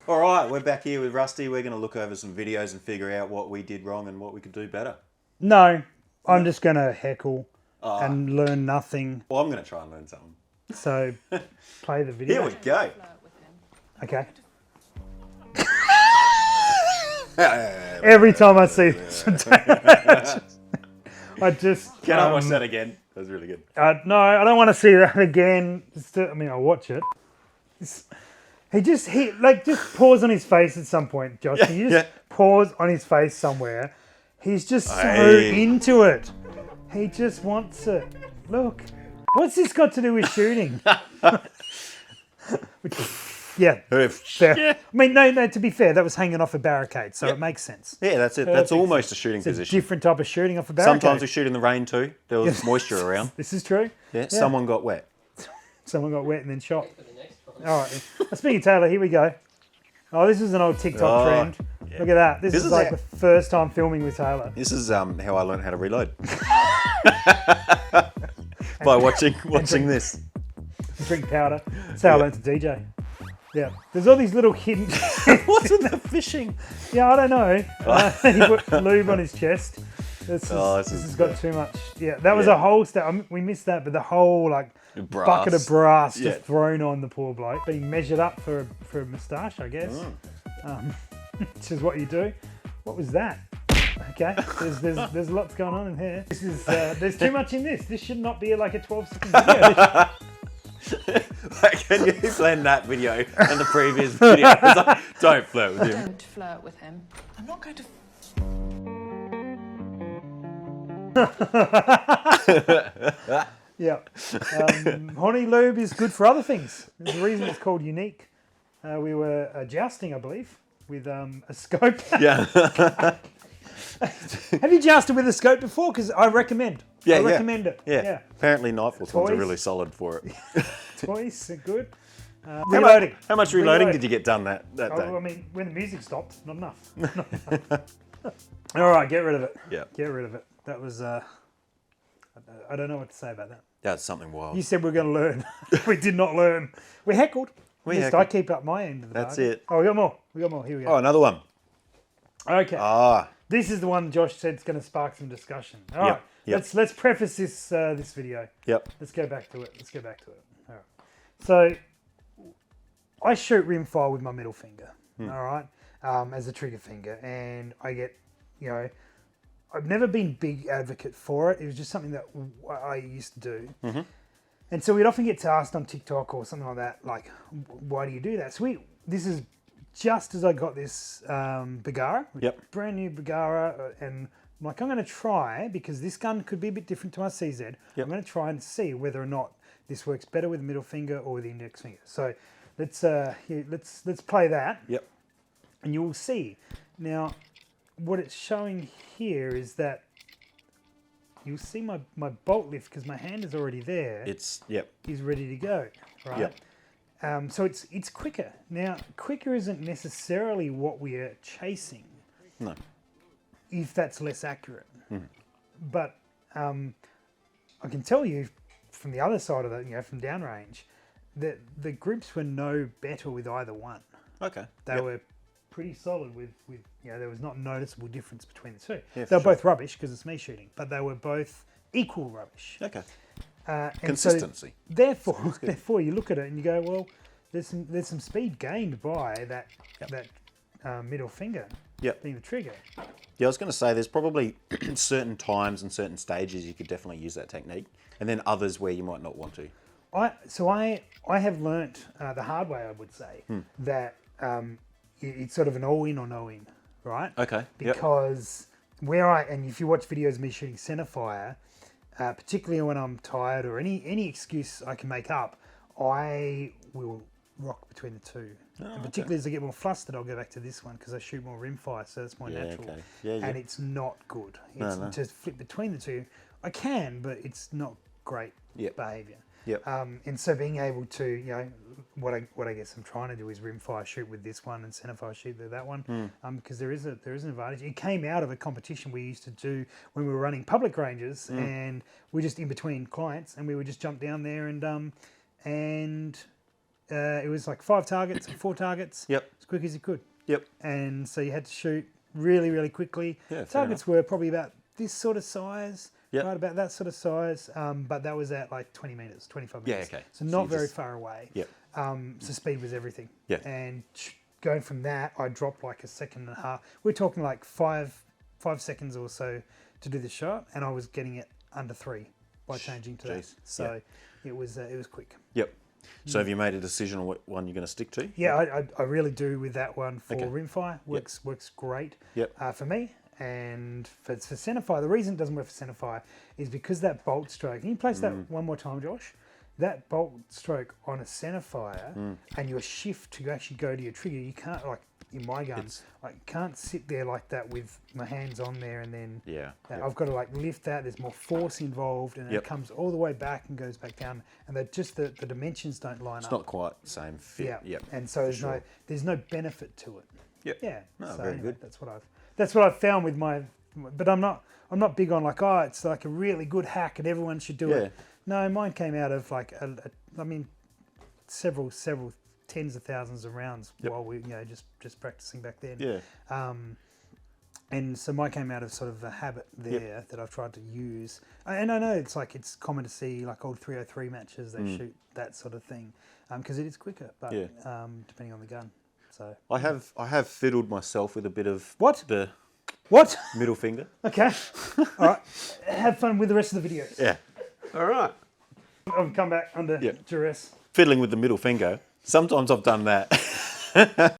All right, we're back here with Rusty. We're going to look over some videos and figure out what we did wrong and what we could do better. No, I'm just going to heckle and learn nothing. Well, I'm going to try and learn something. So, play the video. Here we go. Okay. Every time I see this, I just... Can I watch that again? That was really good. No, I don't want to see that again. I'll watch it. He just pause on his face at some point, Josh. Can you just pause on his face somewhere? He's just so into it. He just wants it. Look. What's this got to do with shooting? Fair. I mean, no, to be fair, that was hanging off a barricade, so it makes sense. Yeah, that's it. That's almost a shooting It's position. a different type of shooting off a barricade. Sometimes we shoot in the rain too. There was moisture around. This is true. Yeah, someone got wet. Someone got wet and then shot. All right. Speaking of Taylor, here we go. Oh, this is an old TikTok trend. Yeah. Look at that. This is like the first time filming with Taylor. This is how I learned how to reload. By watching this. Drink powder. That's how I learned to DJ. Yeah. There's all these little hidden... What's with the fishing? Yeah, I don't know. He put lube on his chest. This has got too much. Yeah, that was a whole step. We missed that, but the whole bucket of brass just thrown on the poor bloke, being measured up for a moustache, I guess. Which is what you do. What was that? Okay, there's lots going on in here. This is there's too much in this. This should not be like a 12-second video. Can you blend that video and the previous video? Don't flirt with him. Don't flirt with him. I'm not going to. Yeah. Honey lube is good for other things. There's a reason it's called unique. We were jousting, I believe, with a scope. Yeah. Have you jousted with a scope before? Because I recommend. I recommend it. Yeah. Apparently knife ones are really solid for it. Toys are good. Reloading. How much reloading did you get done that day? I mean, when the music stopped, not enough. All right, get rid of it. Yeah. Get rid of it. That was... I don't know what to say about that. That's something wild. You said we were going to learn. We did not learn. We heckled. I keep up my end of the That's bargain. it. Oh, we got more. Here we go. Oh, another one. Okay. This is the one Josh said is going to spark some discussion. All right. Let's preface this video. Yep. Let's go back to it. All right. So I shoot rimfire with my middle finger. All right. As a trigger finger, and I get, I've never been a big advocate for it. It was just something that I used to do. Mm-hmm. And so we'd often get asked on TikTok or something like that, like, why do you do that? So this is just as I got this Bagara, brand new Bagara, and I'm like, I'm going to try, because this gun could be a bit different to my CZ. I'm going to try and see whether or not this works better with the middle finger or with the index finger. So let's play that. Yep. And you will see. Now, what it's showing here is that you'll see my bolt lift, because my hand is already there. Is ready to go, right? Yep. So it's quicker. Now, quicker isn't necessarily what we are chasing. No. If that's less accurate. But I can tell you from the other side of it, from downrange, that the grips were no better with either one. Okay. They were pretty solid with there was not a noticeable difference between the two. Yeah, they were both rubbish because it's me shooting, but they were both equal rubbish. Okay. Consistency. So therefore, you look at it and you go, well, there's some speed gained by that middle finger being the trigger. Yeah, I was going to say there's probably certain times and certain stages you could definitely use that technique, and then others where you might not want to. I have learnt the hard way, I would say, that it's sort of an all in or no in, right? Okay. Because and if you watch videos of me shooting centerfire, particularly when I'm tired or any excuse I can make up, I will rock between the two. And particularly as I get more flustered, I'll go back to this one because I shoot more rimfire, so that's more natural. Okay. Yeah. And it's not good. To flip between the two, I can, but it's not great behaviour. Yep. And so being able to, what I guess I'm trying to do is rimfire shoot with this one and centerfire shoot with that one, because there is an advantage. It came out of a competition we used to do when we were running public ranges, and we're just in between clients, and we would just jump down there and it was like 5 targets or 4 targets. Yep. As quick as you could. Yep. And so you had to shoot really, really quickly. Yeah, fair Targets were probably about this sort of size. Yep. Right, about that sort of size. But that was at like 20 metres, 25 Yeah, metres. okay. So So not you very just- far away. Yep. So speed was everything. Yeah. And going from that, I dropped like a second and a half. We're talking like 5 seconds or so to do the shot, and I was getting it under 3 by changing to that. Jeez. So it was quick. Yep. So have you made a decision on what one you're going to stick to? Yeah, I really do with that one for Okay. rimfire. Works great Yep. for me. And for centerfire, the reason it doesn't work for centerfire is because that bolt stroke. Can you place that one more time, Josh? That bolt stroke on a centerfire and your shift to actually go to your trigger, you can't, like in my gun, like can't sit there like that with my hands on there and then Yeah. I've got to like lift that. There's more force involved, and it comes all the way back and goes back down, and that just the dimensions don't line It's up. not quite the same fit. Yeah. Yep. And so there's no benefit to it. Yep. Yeah. No, so very anyway, good. that's what I've found with my, but I'm not big on like, oh, it's like a really good hack and everyone should do it. No, mine came out of like several tens of thousands of rounds while we just practicing back then. Yeah. And so mine came out of sort of a habit there that I've tried to use. And I know it's common to see like old 303 matches, they shoot that sort of thing because it is quicker, but depending on the gun. So I have fiddled myself with a bit of What? the What? middle finger. Okay. All right. Have fun with the rest of the videos. Yeah. All right. I've come back under duress. Fiddling with the middle finger. Sometimes I've done that.